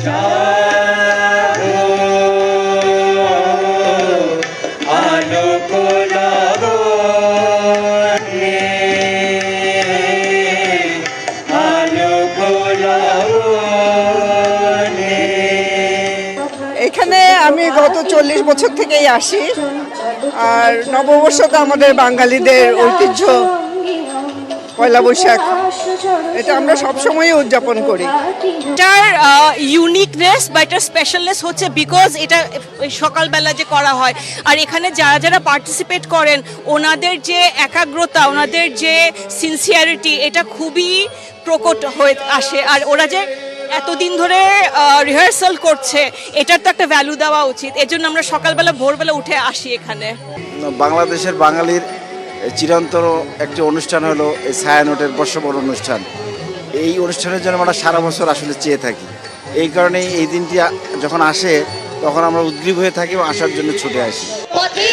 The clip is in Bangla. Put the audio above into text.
এখানে আমি গত 40 বছর থেকেই আসি, আর নববর্ষ তো আমাদের বাঙালিদের ঐতিহ্য, পয়লা বৈশাখ, এটা আমরা সবসময় উদযাপন করি। এটার ইউনিকনেস বা এটার স্পেশালনেস হচ্ছে বিকজ এটা সকালবেলা যে করা হয়, আর এখানে যারা যারা পার্টিসিপেট করেন ওনাদের যে একাগ্রতা, ওনাদের যে সিনসিয়ারিটি, এটা খুবই প্রকট হয়ে আসে। আর ওরা যে এতদিন ধরে রিহার্সাল করছে, এটার তো একটা ভ্যালু দেওয়া উচিত। এজন্য আমরা সকালবেলা ভোরবেলা উঠে আসি এখানে। বাংলাদেশের বাঙালির চিরন্তন একটি অনুষ্ঠান হলো এই ছায়ানটের বর্ষবরণ অনুষ্ঠান। এই অনুষ্ঠানের জন্য আমরা সারা বছর আসলে চেয়ে থাকি। এই কারণেই এই দিনটি যখন আসে তখন আমরা উদ্গ্রীব হয়ে থাকি এবং আসার জন্য ছুটে আসি। পথে